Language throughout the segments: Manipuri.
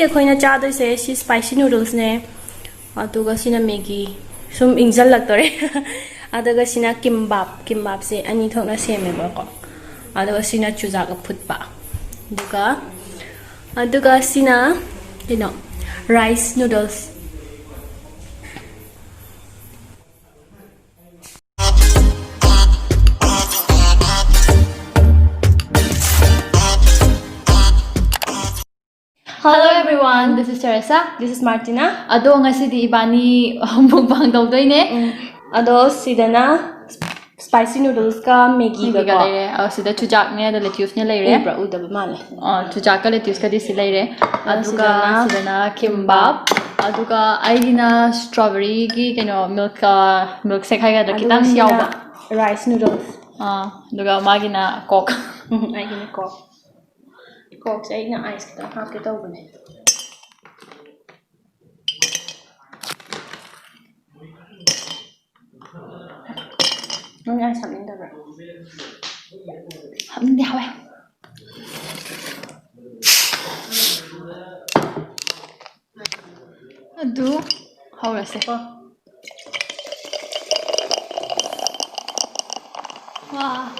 ꯑꯩꯈꯣꯏꯅ ꯆꯥꯗꯣꯏꯁꯦ ꯁꯤ ꯁ꯭ꯄꯥꯏꯁꯤ ꯅꯨꯗꯜꯁꯅꯦ ꯑꯗꯨꯒ ꯁꯤꯅ ꯃꯦꯒꯤ ꯁꯨꯝ ꯏꯪꯖꯜꯂꯛꯇꯣꯔꯦ ꯑꯗꯨꯒ ꯁꯤꯅ ꯀꯤꯝꯕꯥꯞꯁꯦ ꯑꯅꯤ ꯊꯣꯛꯅ ꯁꯦꯝꯃꯦꯕꯀꯣ ꯑꯗꯨꯒ ꯁꯤꯅ ꯆꯨꯖꯥꯛ ꯑꯐꯨꯠꯄ ꯑꯗꯨꯒ ꯁꯤꯅ ꯀꯩꯅꯣ rice noodles Hello everyone, this is Teresa. This is Martina. Ado ngasidi ibani mukbang tawdoine. Ado sidana spicy noodles ka Maggi ka leire. Sida chujak ne da lettuce ne leire. Ubra udaba male. Chujak ka lettuce ka disi leire. Aduga sidana kimbap. Aduga aigina strawberry gi keno milk shake hai ga da kitang yawba. Rice noodles. Aduga magina coke. Aigina coke. Coke ay na ice kita hapke tawbane. Nung ice hamin dabra. Hamin di hawe. Adu hawrase ko. Wow.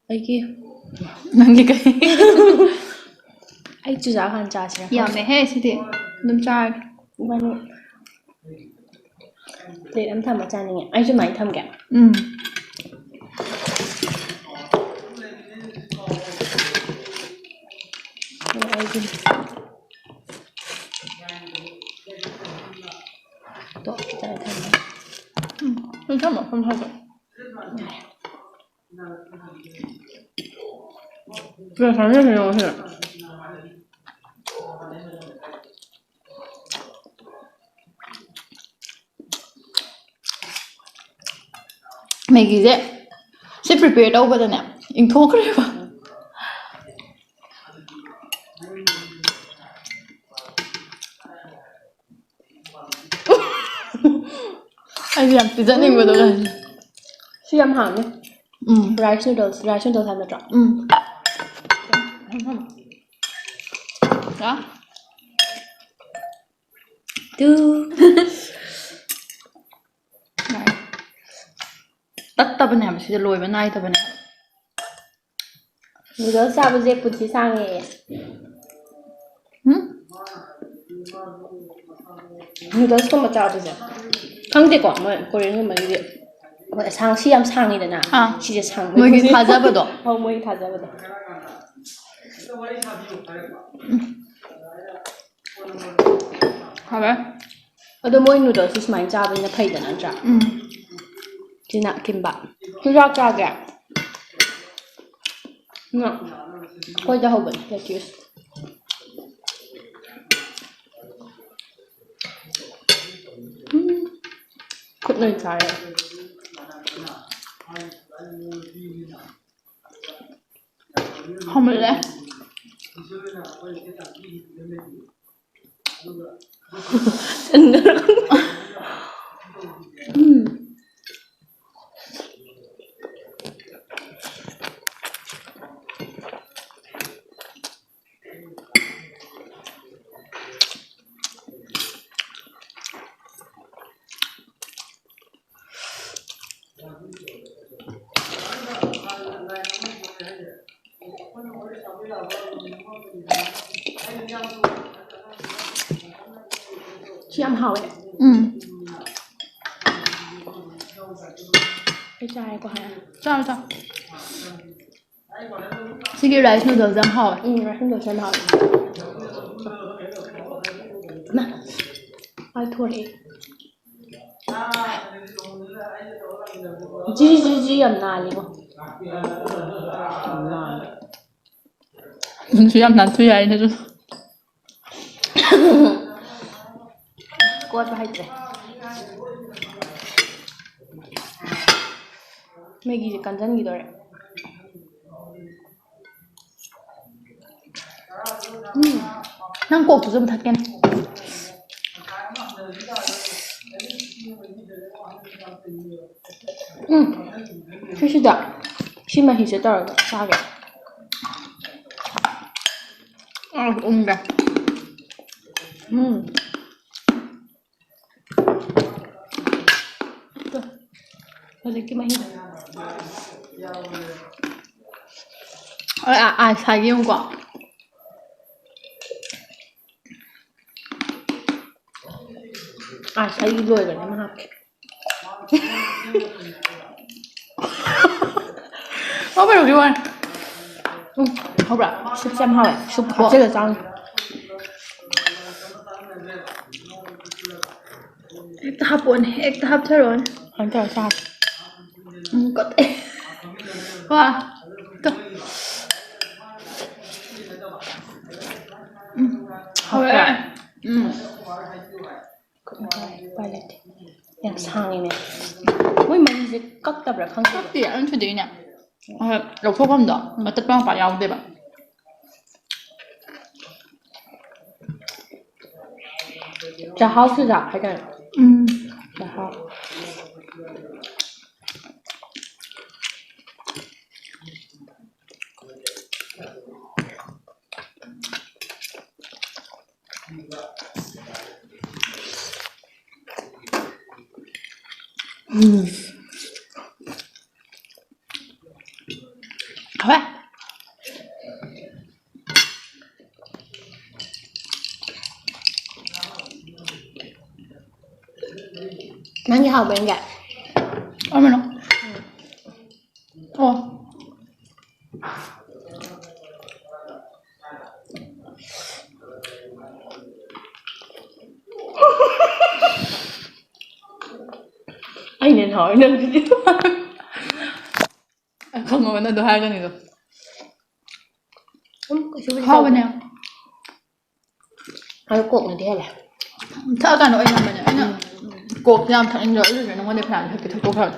Aigi Nangi kai. Ai chujak han cha sira. Ya me he sidi. Dum char. Bani plate am tham cha ninge. Ai chu mai tham ge. Aigi to cha tham. Không tham. Rồi phải rất nhiều rồi. Maggi je. Se prepare tau ba dane. Ing thok re ba. Ai yam pizaning ba do la. Si am hang ne. Rice noodles ham na tra. Ya. Tu. Tắt ta bane am se loi ba nai ta bane. Noodles sa ba je puchi sang ye. Noodles ko ma cha ba je. Khang de ko ma Korean ma gi sang si am sang ni da na. Si je sang. Moi gi thaja ba do. Oh moi thaja ba do. Ha ba. Ado moi noodles is mai cha ba na phai da na tra. China kimbap. Chujak cha ga. No. Koi da ho ba lettuce. Kut noi cha re. Không le. Si am hao ấy. Cái chai của hai. Sao. Sige rice noodles am hao. Rice noodles am hao. Mà. Ai thua đi. Ji am na li mo. Chị em làm thuê ai nữa chứ? Kuat bahaya. Maggi kanjan gitu ya. 난 꼭 좀 탔겠네. 시시다. 심한 희세 떨어져. 싸게. 아, 온다. Hozzáki mahina. 자기 온 거. Sai due gần em học. Không phải được luôn. Không được. Xem hỏi. Sụp học chơi ở trong. Ekta hap on, ekta hap charon. Hắn chờ sao? Có thể. Wow. Học cả. Bài lệ. Em sang này nè. Ôi mà 이제 깎다브라 칸. 깎기 안 되냐? 럭 소감도. 어떤 빵 봐야 돼 봐. Chả hao sư giả hay cái. Chả hao. Kể. Nanti hao bên gạ. 얼마나? Anh nên hỏi nâng cái chứ. Không ngồi nó được hai cái này rồi. Cái chú Hao bên nào? Hai cái cột này thế là. Thợ cả nội em bên này. Anh cột làm thằng anh rồi nó ngon đẹp hẳn thật cái thật cột hẳn.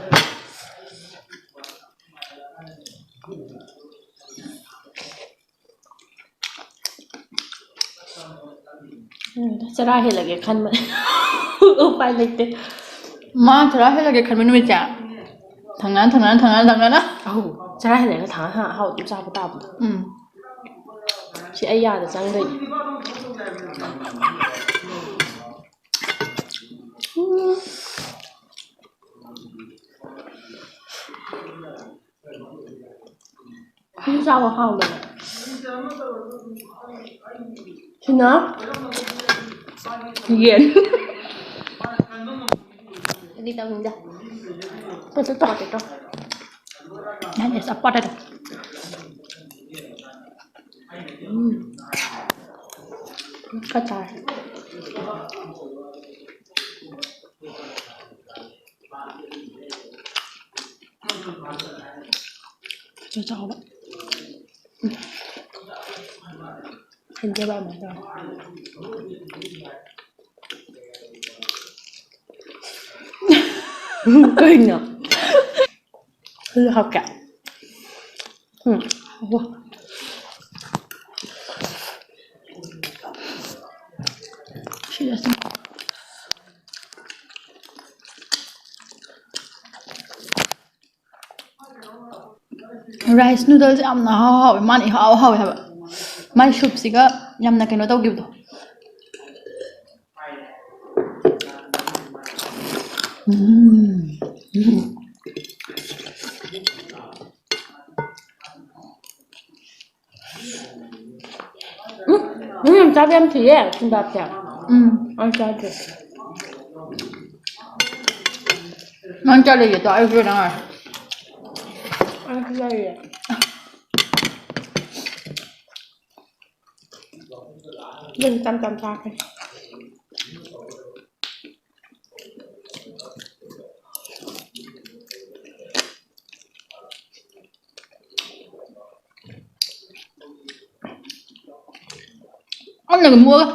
Sẽ ra hết là cái khăn mà. Phải lịch thế. Mà thật ra hết là cái khăn bên mình chả. Thằngนั้นá. Sẽ ra hết là cái tháng hạ hậu cũng sao có tạm. Chị ấy già để sang đây. Không sao mà hậu được. Thì nó Hiền. Đi tao mình ra. Tôi tỏ để cho. Này để support đây. Cắt trái. Cho cháu vậy. Hình cho ba mình rồi. Kinh à. Hư học cả. Seriously. Rice noodles yamna haw mani haw haba. My soup siga yamna keno tawgibdo. Cháu em thì ấy, không đạp chả. Ăn cho được. Ăn cho đi to ai vừa rồi. Ăn cái gì vậy? Đừng chăm cha cái. Ông đừng mua.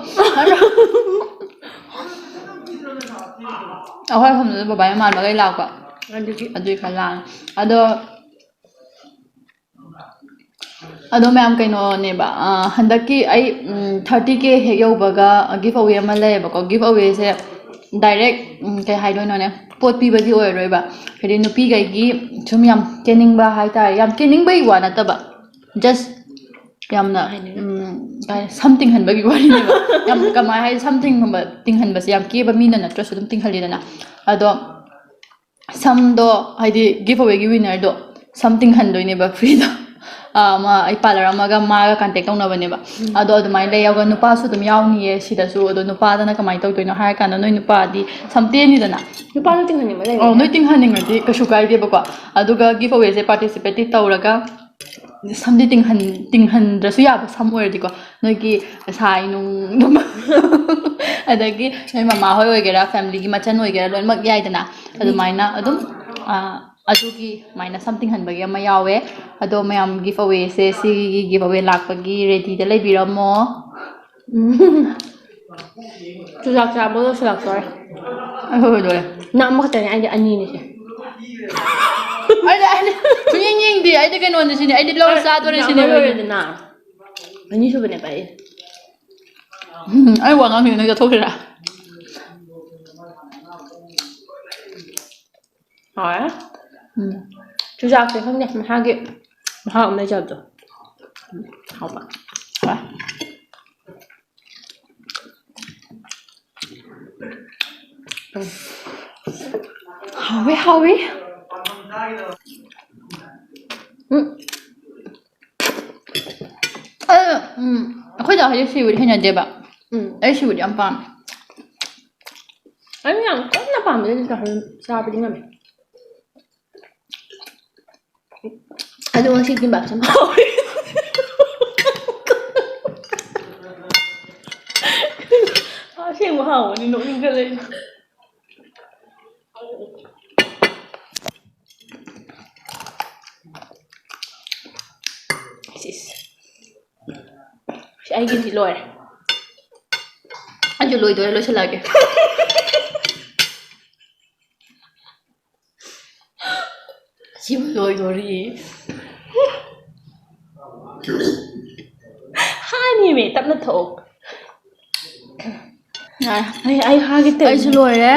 Ahoy không được bà mà cái lao cả. Ăn được Aduh kalan. Ada ꯑꯗꯣ ꯃꯌꯥꯝ ꯀꯩꯅꯣꯅꯦꯕ ꯍꯟꯗꯛꯀꯤ ꯑꯩ 30K ꯍꯦꯛ ꯌꯧꯕꯒ ꯒꯤꯐ ꯑꯋꯦ ꯑꯃ ꯂꯩꯌꯦꯕꯀꯣ ꯒꯤꯐ ꯑꯋꯦꯁꯦ ꯗꯥꯏꯔꯦꯛ ꯀꯩ ꯍꯥꯏꯗꯣꯏꯅꯣꯅꯦ ꯄꯣꯠ ꯄꯤꯕꯗꯤ ꯑꯣꯏꯔꯣꯏꯕ ꯍꯥꯏꯗꯤ ꯅꯨꯄꯤꯈꯩꯒꯤ ꯁꯨꯝ ꯌꯥꯝ ꯀꯦꯅꯤꯡꯕ ꯍꯥꯏꯇꯥꯔꯦ ꯌꯥꯝ ꯀꯦꯅꯤꯡꯕꯒꯤ ꯋꯥ ꯅꯠꯇꯕ ꯖꯁ ꯌꯥꯝꯅ ꯁꯝ ꯇꯤꯡꯍꯟꯕꯒꯤ ꯋꯥꯔꯤꯅꯦꯕ ꯌꯥꯝ ꯀꯃꯥꯏꯅ ꯍꯥꯏ ꯁꯝ ꯇꯤꯡꯍꯟꯕꯁꯦ ꯌꯥꯝ ꯀꯦꯕ ꯃꯤꯅ ꯅꯠꯇ꯭ꯔꯁꯨ ꯑꯗꯨꯝ ꯇꯤꯡꯍꯜꯂꯤꯗꯅ ꯑꯗꯣ ꯁꯝꯗꯣ ꯍꯥꯏꯗꯤ ꯒꯤꯐ ꯑꯋꯦꯒꯤ ꯋꯤꯟꯅꯔꯗꯣ ꯁꯝ ꯇꯤꯡꯍꯟꯗꯣꯏꯅꯦꯕ ꯐ꯭ꯔꯤꯗ ꯑꯃ ꯑꯩ ꯄꯥꯔꯂꯔ ꯑꯃꯒ ꯃꯥꯒ ꯀꯟꯇꯦꯛ ꯇꯧꯅꯕꯅꯦꯕ ꯑꯗꯣ ꯑꯗꯨꯃꯥꯏꯅ ꯂꯩꯔꯒ ꯅꯨꯄꯥꯁꯨ ꯑꯗꯨꯝ ꯌꯥꯎꯅꯤꯌꯦ ꯁꯤꯗꯁꯨ ꯑꯗꯣ ꯅꯨꯄꯥꯗꯅ ꯀꯃꯥꯏꯅ ꯇꯧꯗꯣꯏꯅꯣ ꯍꯥꯏꯔ ꯀꯥꯟꯗ ꯅꯣꯏ ꯅꯨꯄꯥꯗꯤ ꯁꯝ ꯇꯦꯟꯅꯤꯗꯅ ꯅꯨꯄꯥꯅ ꯇꯤꯡꯍꯟꯅꯤꯡꯕ ꯂꯩꯕ ꯅꯣꯏ ꯇꯤꯡꯍꯟꯅꯤꯡꯉꯗꯤ ꯀꯩꯁꯨ ꯀꯥꯏꯗꯦꯕꯀꯣ ꯑꯗꯨꯒ ꯒꯤꯐ ꯑꯋꯦꯁꯦ ꯄꯥꯔꯇꯤꯁꯤꯄꯦꯇꯤቭ ꯇꯧꯔꯒ ꯁꯝꯗꯤ ꯇꯤꯡꯍꯟꯗ꯭ꯔꯁꯨ ꯌꯥꯕ ꯁꯝ ꯑꯣꯏꯔꯗꯤꯀꯣ ꯅꯣꯏꯒꯤ ꯁꯥꯏ ꯅꯨꯡ ꯑꯗꯒꯤ ꯅꯣꯏ ꯃꯃꯥ ꯍꯣꯏ ꯑꯣꯏꯒꯦꯔꯥ ꯐꯦꯃꯤꯂꯤꯒꯤ ꯃꯆꯟ ꯑꯣꯏꯒꯦꯔꯥ ꯂꯣꯏꯅꯃꯛ ꯌꯥꯏꯗꯅ ꯑꯗꯨꯃꯥꯏꯅ ꯑꯗꯨꯝ ꯑꯗꯨꯒꯤ ꯁꯨꯃꯥꯏꯅ ꯁꯝ ꯇꯤꯡꯍꯟꯕꯒꯤ ꯑꯃ ꯌꯥꯎꯋꯦ ꯑꯗꯣ ꯃꯌꯥꯝ ꯒꯤꯐ ꯑꯋꯦꯁꯦ ꯁꯤꯒꯤ ꯒꯤꯐ ꯑꯋꯦ ꯂꯥꯛꯄꯒꯤ ꯔꯦꯗꯤꯗ ꯂꯩꯕꯤꯔꯝꯃꯣ ꯆꯨꯖꯥꯛ ꯆꯥꯕ ꯂꯣꯏꯁꯤꯜꯂꯛꯇꯣꯔꯦ ꯍꯣꯏ ꯂꯣꯏꯔꯦ ꯅꯪ ꯑꯃꯈꯛꯇꯅꯦ ꯑꯩꯗꯤ ꯑꯅꯤꯅꯤꯁꯦ ꯑꯩꯗꯤ ꯁꯨꯡꯌꯦꯡ ꯌꯦꯡꯗꯦ ꯑꯩꯗꯤ ꯀꯩꯅꯣꯅꯦ ꯁꯤꯅꯦ ꯑꯩꯗꯤ ꯂꯧꯔ ꯆꯥꯗꯣꯔꯦ ꯑꯃ ꯁꯤꯅꯦꯕ ꯂꯣꯏꯔꯦꯗꯅ ꯑꯅꯤꯁꯨꯕꯅꯦꯕ ꯑꯩ ꯑꯩ ꯋꯥ ꯉꯥꯡꯉꯤꯗꯣ ꯅꯪ ꯆꯠꯊꯣꯛꯈꯤꯔꯥ ꯍꯣꯏ ꯆꯨꯖꯥꯛꯁꯦ ꯈꯪꯗꯦ ꯃꯁꯥꯒꯤ ꯃꯍꯥꯎ ꯑꯃ ꯂꯩꯖꯕꯗꯣ ꯍꯥꯎꯕ 하위 하위 ꯑꯩꯈꯣꯏꯗ ꯍꯧꯖꯤꯛ ꯁꯤꯕꯨꯗꯤ ꯍꯩꯅꯗꯦꯕ ꯑꯩ ꯁꯤꯕꯨꯗꯤ ꯌꯥꯝ ꯄꯥꯝꯃꯦ ꯑꯩꯅ ꯌꯥꯝ ꯀꯟꯅ ꯄꯥꯝꯕꯗꯤ ꯆꯥꯕꯗꯤ ꯉꯝꯃꯦ ꯑꯗꯣ ꯉꯁꯤ ꯀꯤꯝꯕꯥꯞꯁꯦ ꯍꯥꯎꯋꯦ ꯑꯁꯦꯡꯕ ꯍꯥꯎꯕꯅꯤ ꯅꯣꯛꯅꯤꯡꯈꯠꯂꯛꯏ ꯑꯩꯒꯤꯗꯤ ꯂꯣꯏꯔꯦ ꯑꯩꯁꯨ ꯂꯣꯏꯗꯣꯔꯦ ꯂꯣꯏꯁꯤꯜꯂꯛꯑꯒꯦ ꯁꯤꯕꯨ ꯂꯣꯏꯗꯣꯔꯤ ꯍꯥꯅꯤꯃꯦ ꯇꯞꯅ ꯊꯛꯑꯣ ꯑꯩ ꯍꯥꯒꯦ ꯇꯧꯔꯤ ꯑꯩꯁꯨ ꯂꯣꯏꯔꯦ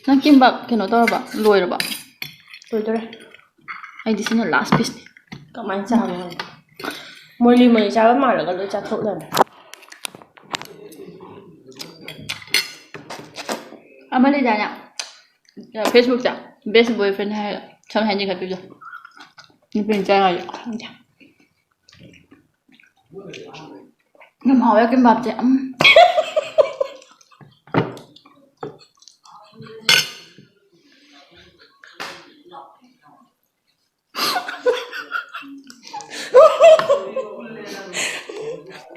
ꯅꯪ ꯀꯤꯝꯕꯥꯞ ꯀꯩꯅꯣ ꯇꯧꯔꯕ ꯂꯣꯏꯔꯕ ꯂꯣꯏꯗꯣꯔꯦ ꯑꯩꯗꯤ ꯁꯤꯅ ꯂꯥꯁ ꯄꯤꯁꯅꯤ ꯀꯃꯥꯏꯅ ꯆꯥꯕꯅꯣ ꯃꯣꯂꯤ ꯃꯣꯂꯤ ꯆꯥꯕ ꯃꯥꯜꯂꯒ ꯂꯣꯏ ꯆꯥꯊꯣꯛꯂꯝꯃꯦ ꯑꯃ ꯂꯩꯗꯥꯏꯅꯦ ꯐꯦꯁꯕꯨꯛꯇ ꯕꯦꯁ ꯕꯣꯏ ꯐ꯭ꯔꯦꯟ ꯍꯥꯏꯔꯒ ꯁꯝ ꯍꯦꯟꯖꯤꯟꯈꯠꯄꯤꯕꯗꯣ ꯅꯨꯄꯤꯅ ꯆꯥꯉꯥꯏ ꯈꯪꯗꯦ ꯌꯥꯝ ꯍꯥꯎꯋꯦ ꯀꯤꯝꯕꯥꯞꯁꯦ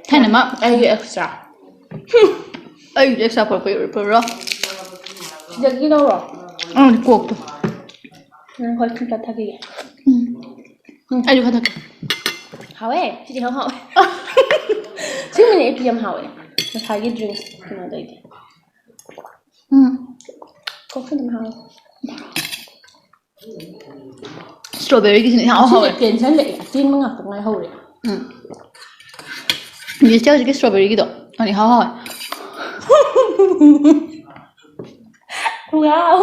ꯊꯥꯏꯅꯃ ꯑꯩꯒꯤ ꯑꯦꯛꯁꯇ꯭ꯔꯥ ꯑꯩꯒꯤꯗꯤ ꯑꯦꯛꯁꯇ꯭ꯔꯥ ꯄꯨꯔꯛꯄ ꯁꯤꯗꯒꯤ ꯂꯧꯔꯣ ꯀꯣꯛꯇꯣ ꯍꯣꯏ ꯈꯤꯇ ꯊꯛꯈꯤꯒꯦ ꯑꯩꯁꯨ ꯈꯟꯗꯛꯀꯦ ꯍꯥꯎꯋꯦ ꯁꯤꯗꯤ ꯌꯥꯝ ꯍꯥꯎꯋꯦ ꯁꯤꯡꯕꯅꯦ ꯑꯩꯗꯤ ꯌꯥꯝ ꯍꯥꯎꯋꯦ ꯉꯁꯥꯏꯒꯤ ꯗ꯭ꯔꯤꯡꯛꯁ ꯀꯩꯅꯣꯗꯩꯗꯤ ꯀꯣꯛꯁꯨ ꯑꯗꯨꯝ ꯍꯥꯎꯋꯦ ꯁ꯭ꯇ꯭ꯔꯣꯕꯦꯔꯤꯒꯤꯁꯤꯅ ꯌꯥꯝ ꯍꯥꯎꯋꯦ ꯁꯤꯁꯦ ꯇꯦꯟꯁꯟꯂꯛꯑꯦ ꯑꯇꯦꯟꯕ ꯉꯥꯛꯇ ꯉꯥꯏꯍꯧꯔꯦ ꯍꯧꯖꯤꯛꯀꯤ ꯁ꯭ꯇ꯭ꯔꯣꯕꯦꯔꯤꯒꯤꯗꯣ ꯑꯗꯨ ꯏꯍꯥꯎ ꯍꯥꯎꯋꯦ ꯈꯨꯍꯥꯎ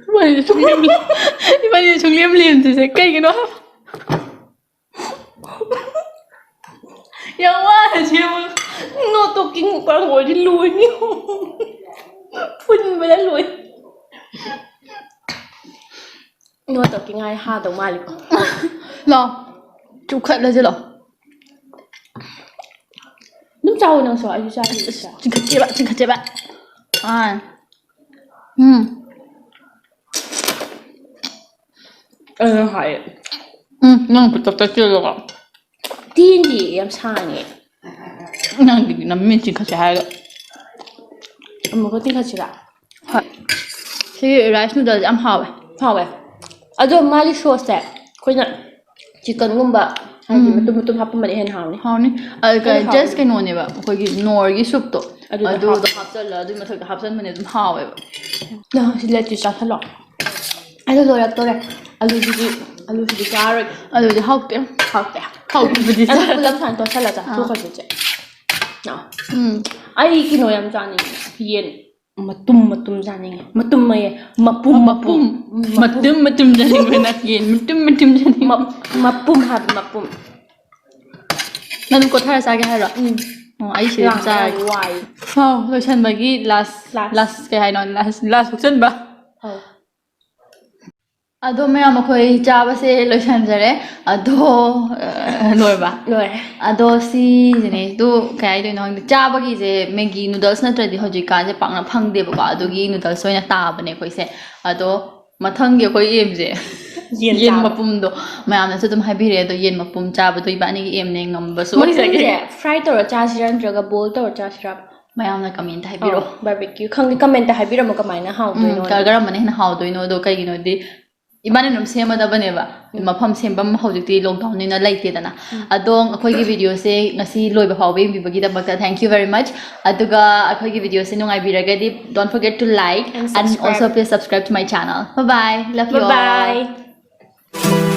ꯑꯃ 이번에 정리해버리면 되지. 그러니까 영화 지금 nó tôi kiến một con ngồi đi lui phun với lui nó tôi kiến ai ha tàu mai luôn lo chụp khẩn là gì lo nước trâu năng sỏi chứ sao chính khẩn bạn à hỏi năng bị tập chưa được tin gì em sai nhỉ năng bị nằm miên chính khẩn hay rồi mà có tin khẩn chưa ạ thì rice noodles am hào vậy. ꯑꯗꯣ ꯃꯥꯒꯤ ꯁꯣꯁꯁꯦ ꯑꯩꯈꯣꯏꯅ ꯆꯤꯛꯀꯟꯒꯨꯝꯕ ꯍꯥꯏꯗꯤ ꯃꯇꯨꯝ ꯍꯥꯞꯄꯝꯕꯗꯤ ꯍꯦꯟꯅ ꯍꯥꯎꯅꯤ ꯍꯥꯎꯅꯤ ꯖꯁ ꯀꯩꯅꯣꯅꯦꯕ ꯑꯩꯈꯣꯏꯒꯤ ꯅꯣꯔꯒꯤ ꯁꯨꯞꯇꯣ ꯑꯗꯨꯗ ꯑꯗꯨꯗꯣ ꯍꯥꯞꯆꯜꯂ ꯑꯗꯨꯏ ꯃꯊꯛꯇ ꯍꯥꯞꯆꯟꯕꯅꯦ ꯑꯗꯨꯝ ꯍꯥꯎꯋꯦꯕ ꯁꯤ ꯂꯦꯇꯤꯁ ꯆꯥꯁꯜꯂꯣ ꯑꯗꯨ ꯂꯣꯏꯔꯛꯇꯣꯔꯦ ꯑꯂꯨꯁꯤꯗꯤ ꯆꯥꯔꯣꯏꯒꯦ ꯑꯗꯨꯗꯤ ꯍꯥꯎꯇꯦ ꯍꯥꯎꯇꯦ ꯍꯥꯎꯇꯕꯗꯤ ꯑꯗꯨ ꯄꯨꯂꯞ ꯁꯥꯏꯅ ꯇꯣꯠꯁꯜꯂ ꯆꯥꯊꯣꯛꯈ꯭ꯔꯁꯦ ꯆꯦ ꯑꯩ ꯀꯩꯅꯣ ꯌꯥꯝ ꯆꯥꯅꯤꯡꯉꯦ ꯌꯦꯟ ꯃꯇꯨꯝ ꯆꯥꯅꯤꯡꯉꯦ ꯃꯇꯨꯝ ꯃꯄꯨꯝ ꯃꯇꯨꯝ ꯆꯥꯅꯤꯡꯕꯅ ꯌꯦꯟ ꯃꯇꯨꯝ ꯆꯥꯅꯤꯡꯕ ꯃꯄꯨꯝ ꯍꯥꯏꯕ ꯃꯄꯨꯝ ꯅꯪ ꯀꯣꯊꯔ ꯆꯥꯒꯦ ꯍꯥꯏꯔꯣ ꯑꯣ ꯑꯩ ꯁꯤꯗ ꯑꯗꯨꯝ ꯆꯥꯔꯒꯦ ꯋꯥꯏ ꯂꯣꯏꯁꯟꯕꯒꯤ ꯂꯥꯁ ꯀꯩ ꯍꯥꯏꯅꯣ ꯂꯥꯁ ꯍꯨꯛꯆꯟꯕ ꯑꯗꯣ ꯃꯌꯥꯝ ꯑꯩꯈꯣꯏ ꯆꯥꯕꯁꯦ ꯂꯣꯏꯁꯟꯖꯔꯦ ꯑꯗꯣ ꯂꯣꯏꯔꯕ ꯂꯣꯏꯔꯦ ꯑꯗꯣ ꯁꯤꯁꯤꯅꯦ ꯑꯗꯨ ꯀꯩ ꯍꯥꯏꯗꯣꯏꯅꯣ ꯈꯪꯗꯦ ꯆꯥꯕꯒꯤꯁꯦ ꯃꯦꯒꯤ ꯅꯨꯗꯜꯁ ꯅꯠꯇ꯭ꯔꯗꯤ ꯍꯧꯖꯤꯛꯀꯥꯟꯁꯦ ꯄꯥꯛꯅ ꯐꯪꯗꯦꯕꯀꯣ ꯑꯗꯨꯒꯤ ꯅꯨꯗꯜꯁ ꯑꯣꯏꯅ ꯇꯥꯕꯅꯦ ꯑꯩꯈꯣꯏꯁꯦ ꯑꯗꯣ ꯃꯊꯪꯒꯤ ꯑꯩꯈꯣꯏ ꯑꯦꯝꯁꯦ ꯌꯦꯟ ꯃꯄꯨꯝꯗꯣ ꯃꯌꯥꯝꯅꯁꯨ ꯑꯗꯨꯝ ꯍꯥꯏꯕꯤꯔꯛꯑꯦ ꯑꯗꯣ ꯌꯦꯟ ꯃꯄꯨꯝ ꯆꯥꯕꯗꯣ ꯏꯕꯥꯅꯤꯒꯤ ꯑꯦꯝꯅꯦ ꯉꯝꯕꯁꯨ ꯑꯣꯏꯖꯒꯦ ꯐ꯭ꯔꯥꯏ ꯇꯧꯔ ꯆꯥꯁꯤꯔꯥ ꯅꯠꯇ꯭ꯔꯒ ꯕꯣꯜ ꯇꯧꯔ ꯆꯥꯁꯤꯔꯥ ꯃꯌꯥꯝꯅ ꯀꯃꯦꯟꯇ ꯍꯥꯏꯕꯤꯔꯛꯑꯣ ꯕꯥꯔꯕꯤꯀ꯭ꯌꯨ ꯈꯪꯗꯦ ꯀꯃꯦꯟꯇ ꯍꯥꯏꯕꯤꯔꯝꯃꯣ ꯀꯃꯥꯏꯅ ꯍꯥꯎꯗꯣꯏꯅꯣ ꯀꯔꯝꯕꯅ ꯍꯦꯟꯅ ꯍꯥꯎꯗꯣꯏꯅꯣꯗꯣ ꯀꯩꯒꯤꯅꯣꯗꯤ ꯏꯕꯥꯅꯤ ꯑꯗꯨꯝ ꯁꯦꯝꯃꯗꯕꯅꯦꯕ ꯃꯐꯝ ꯁꯦꯝꯕꯝ ꯍꯧꯖꯤꯛꯇꯤ ꯂꯣꯛꯗꯥꯎꯟꯅꯤꯅ ꯂꯩꯇꯦꯗꯅ ꯑꯗꯣ ꯑꯩꯈꯣꯏꯒꯤ ꯚꯤꯗꯤꯑꯣꯁꯦ ꯉꯁꯤ ꯂꯣꯏꯕ ꯐꯥꯎꯕ ꯌꯦꯡꯕꯤꯕꯒꯤꯗꯃꯛꯇ ꯊꯦꯡꯛ ꯌꯨ ꯚꯦꯔꯤ ꯃꯆ ꯑꯗꯨꯒ ꯑꯩꯈꯣꯏꯒꯤ ꯚꯤꯗꯤꯑꯣꯁꯦ ꯅꯨꯡꯉꯥꯏꯕꯤꯔꯒꯗꯤ don't forget two like And and subscribe. Also please ꯁꯕꯁꯀ꯭ꯔꯥꯏब to my channel by love U Bye bye.